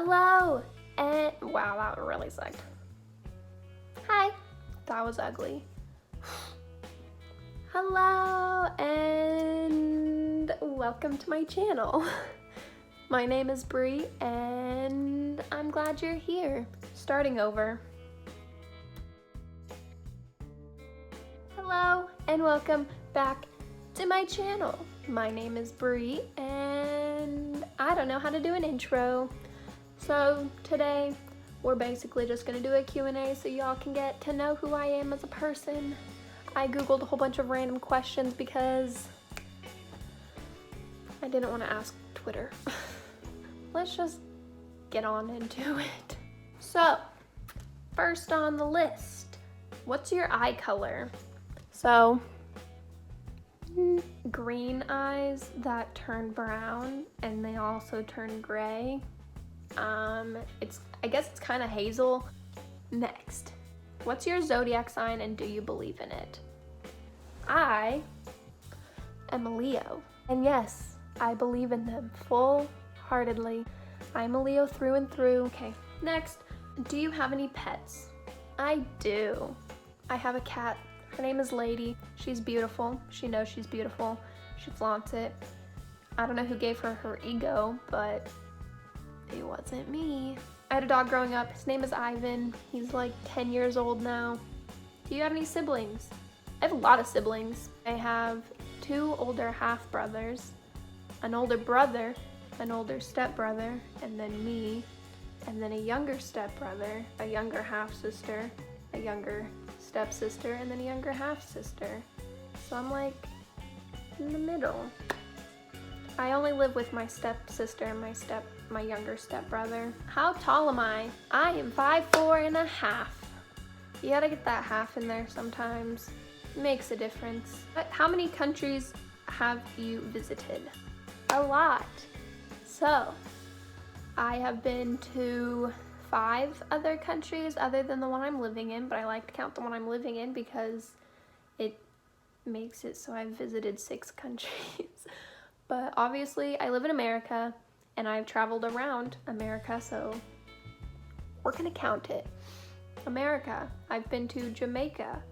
Hello, and wow, that really sucked. Hi, that was ugly. Hello, and welcome to my channel. My name is Bree, and I'm glad you're here. Starting over. Hello, and welcome back to my channel. My name is Bree, and I don't know how to do an intro. So today, we're basically just gonna do a Q&A so y'all can get to know who I am as a person. I googled a whole bunch of random questions because I didn't want to ask Twitter. Let's just get on into it. So, first on the list, what's your eye color? So, green eyes that turn brown and they also turn gray. I guess it's kind of hazel. Next, what's your zodiac sign and do you believe in it? I am a Leo, and yes, I believe in them full-heartedly. I'm a Leo through and through. Okay, next, do you have any pets? I do. I have a cat. Her name is Lady. She's beautiful. She knows she's beautiful. She flaunts it. I don't know who gave her her ego, but it wasn't me. I had a dog growing up. His name is Ivan. He's like 10 years old now. Do you have any siblings? I have a lot of siblings. I have 2 older half-brothers, an older brother, an older stepbrother, and then me, and then a younger stepbrother, a younger half-sister, a younger stepsister, and then a younger half-sister. So I'm like in the middle. I only live with my stepsister and my younger stepbrother. How tall am I? I am 5'4½". You gotta get that half in there sometimes. It makes a difference. But how many countries have you visited? A lot. So, I have been to 5 other countries other than the one I'm living in, but I like to count the one I'm living in because it makes it so I've visited 6 countries. But obviously, I live in America, and I've traveled around America, so we're gonna count it. America, I've been to Jamaica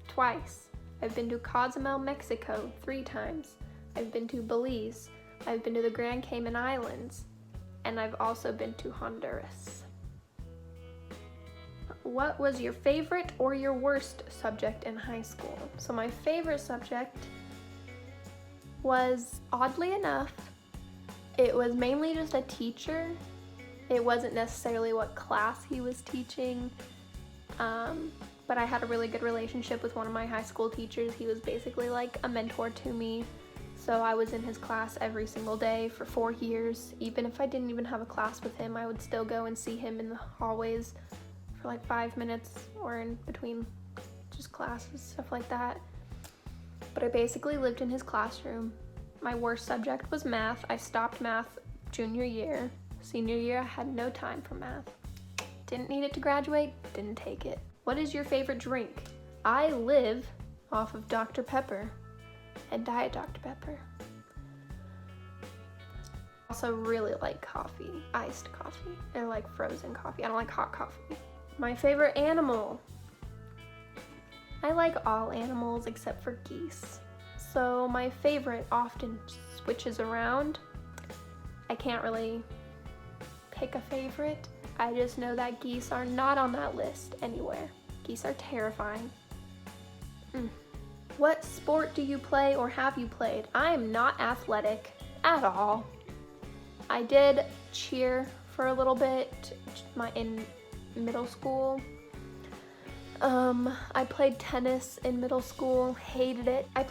twice. I've been to Cozumel, Mexico 3 times. I've been to Belize. I've been to the Grand Cayman Islands, and I've also been to Honduras. What was your favorite or your worst subject in high school? So my favorite subject was, oddly enough, it was mainly just a teacher. It wasn't necessarily what class he was teaching, but I had a really good relationship with one of my high school teachers. He was basically like a mentor to me. So I was in his class every single day for 4 years. Even if I didn't even have a class with him, I would still go and see him in the hallways for like 5 minutes or in between just classes, stuff like that. But I basically lived in his classroom. My worst subject was math. I stopped math junior year. Senior year, I had no time for math. Didn't need it to graduate, didn't take it. What is your favorite drink? I live off of Dr. Pepper and Diet Dr. Pepper. Also really like coffee, iced coffee, and like frozen coffee. I don't like hot coffee. My favorite animal. I like all animals except for geese. So my favorite often switches around. I can't really pick a favorite. I just know that geese are not on that list anywhere. Geese are terrifying. What sport do you play or have you played? I am not athletic at all. I did cheer for a little bit in middle school. I played tennis in middle school, hated it. I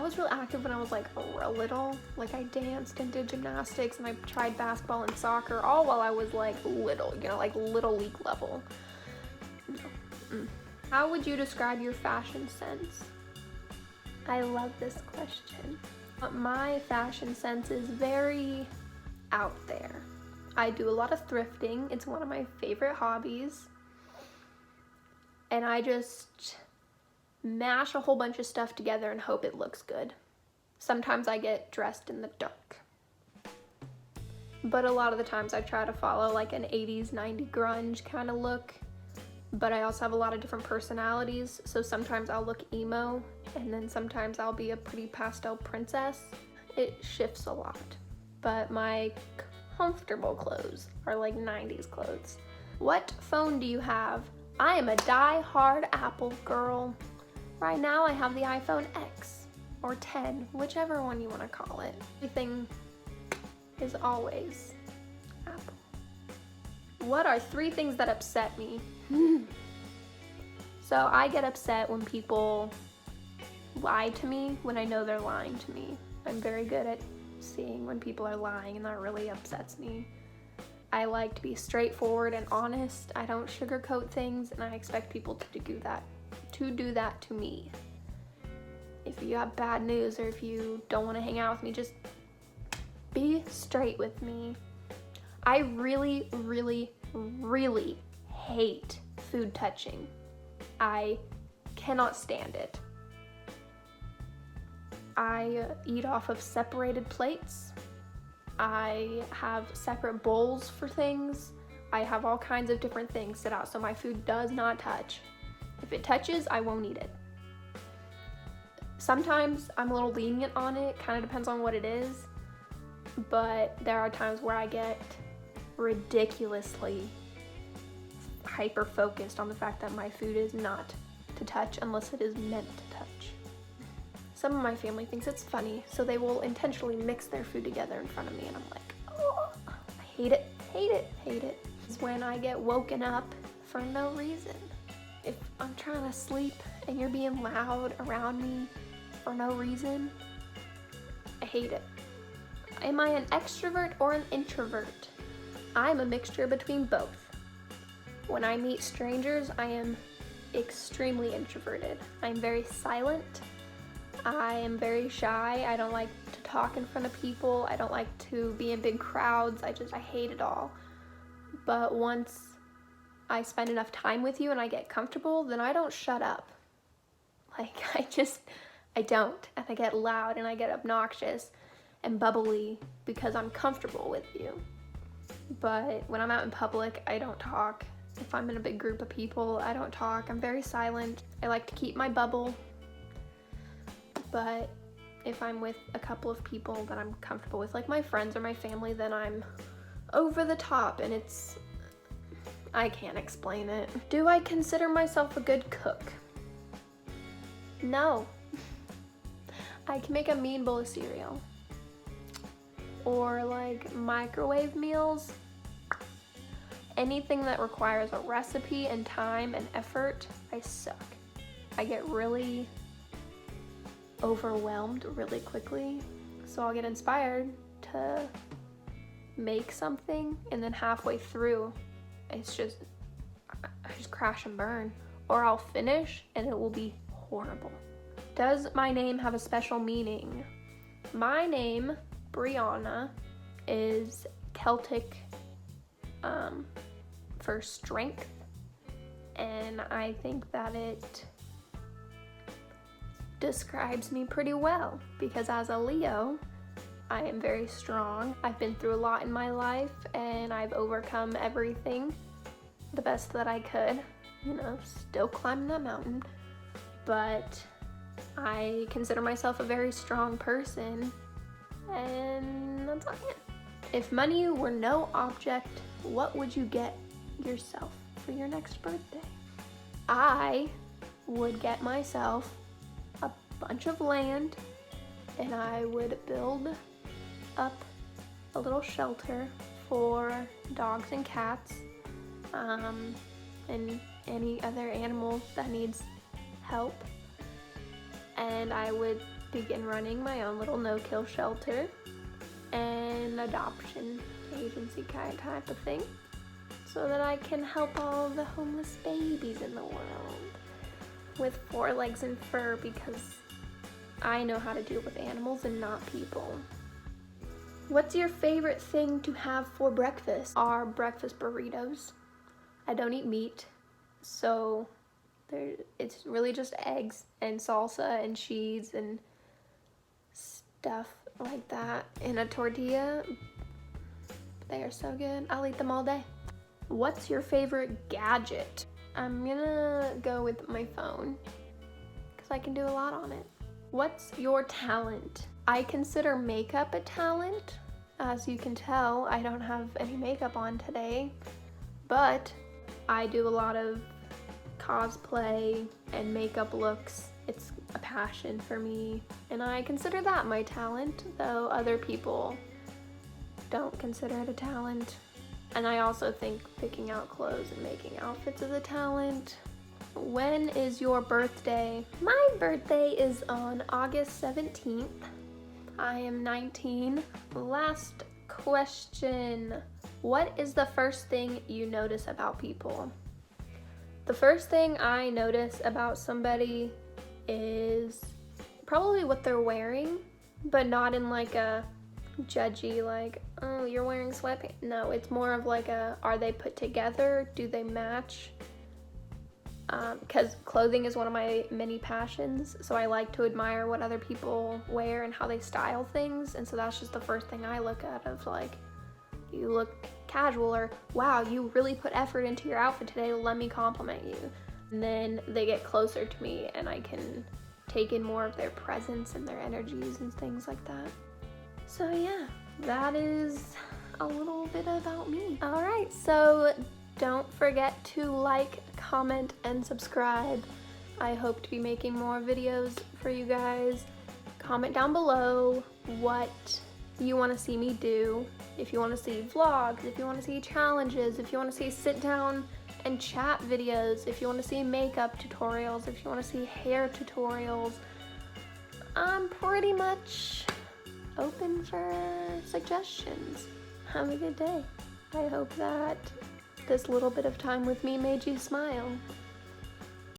was real active when I was like little. Like I danced and did gymnastics and I tried basketball and soccer all while I was like little, like little league level. How would you describe your fashion sense? I love this question. My fashion sense is very out there. I do a lot of thrifting. It's one of my favorite hobbies. And I just mash a whole bunch of stuff together and hope it looks good. Sometimes I get dressed in the dark. but a lot of the times I try to follow like an 80s, 90s grunge kind of look. But I also have a lot of different personalities, so sometimes I'll look emo, and then sometimes I'll be a pretty pastel princess. It shifts a lot. But my comfortable clothes are like 90s clothes. What phone do you have? I am a die-hard Apple girl. Right now I have the iPhone X or 10, whichever one you want to call it. Everything is always Apple. What are 3 things that upset me? So I get upset when people lie to me when I know they're lying to me. I'm very good at seeing when people are lying, and that really upsets me. I like to be straightforward and honest. I don't sugarcoat things, and I expect people to do that to me. If you have bad news or if you don't want to hang out with me, just be straight with me. I really, really, really hate food touching. I cannot stand it. I eat off of separated plates. I have separate bowls for things. I have all kinds of different things set out so my food does not touch. If it touches, I won't eat it. Sometimes I'm a little lenient on it, kind of depends on what it is, but there are times where I get ridiculously hyper focused on the fact that my food is not to touch unless it is meant to touch. Some of my family thinks it's funny, so they will intentionally mix their food together in front of me, and I'm like, oh, I hate it, hate it, hate it. It's when I get woken up for no reason. If I'm trying to sleep and you're being loud around me for no reason, I hate it. Am I an extrovert or an introvert? I'm a mixture between both. When I meet strangers, I am extremely introverted. I'm very silent. I am very shy. I don't like to talk in front of people. I don't like to be in big crowds. I hate it all. But once I spend enough time with you and I get comfortable, then I don't shut up. Like, I don't. And I get loud and I get obnoxious and bubbly because I'm comfortable with you. But when I'm out in public, I don't talk. If I'm in a big group of people, I don't talk. I'm very silent. I like to keep my bubble. But if I'm with a couple of people that I'm comfortable with, like my friends or my family, then I'm over the top, and I can't explain it. Do I consider myself a good cook? No. I can make a mean bowl of cereal. Or like microwave meals. Anything that requires a recipe and time and effort, I suck. I get really overwhelmed really quickly, so I'll get inspired to make something, and then halfway through I just crash and burn, or I'll finish and it will be horrible. Does my name have a special meaning? My name, Brianna, is Celtic for strength, and I think that it describes me pretty well, because as a Leo, I am very strong. I've been through a lot in my life, and I've overcome everything the best that I could. Still climbing that mountain, but I consider myself a very strong person, and that's all it. If money were no object, what would you get yourself for your next birthday? I would get myself a bunch of land, and I would build up a little shelter for dogs and cats, and any other animal that needs help. And I would begin running my own little no-kill shelter and adoption agency type of thing, so that I can help all the homeless babies in the world with 4 legs and fur, because I know how to deal with animals and not people. What's your favorite thing to have for breakfast? Are breakfast burritos. I don't eat meat, so it's really just eggs and salsa and cheese and stuff like that in a tortilla. They are so good. I'll eat them all day. What's your favorite gadget? I'm gonna go with my phone because I can do a lot on it. What's your talent? I consider makeup a talent. As you can tell, I don't have any makeup on today, but I do a lot of cosplay and makeup looks. It's a passion for me, and I consider that my talent, though other people don't consider it a talent. And I also think picking out clothes and making outfits is a talent. When is your birthday? My birthday is on August 17th. I am 19. Last question. What is the first thing you notice about people? The first thing I notice about somebody is probably what they're wearing, but not in like a judgy, like, oh, you're wearing sweatpants. No, it's more of like are they put together? Do they match? Because clothing is one of my many passions, so I like to admire what other people wear and how they style things, and so that's just the first thing I look at of like, you look casual, or wow, you really put effort into your outfit today, let me compliment you. And then they get closer to me and I can take in more of their presence and their energies and things like that. So yeah, that is a little bit about me. All right, so don't forget to like, comment, and subscribe. I hope to be making more videos for you guys. Comment down below what you want to see me do. If you want to see vlogs, if you want to see challenges, if you want to see sit down and chat videos, if you want to see makeup tutorials, if you want to see hair tutorials, I'm pretty much open for suggestions. Have a good day. I hope that this little bit of time with me made you smile.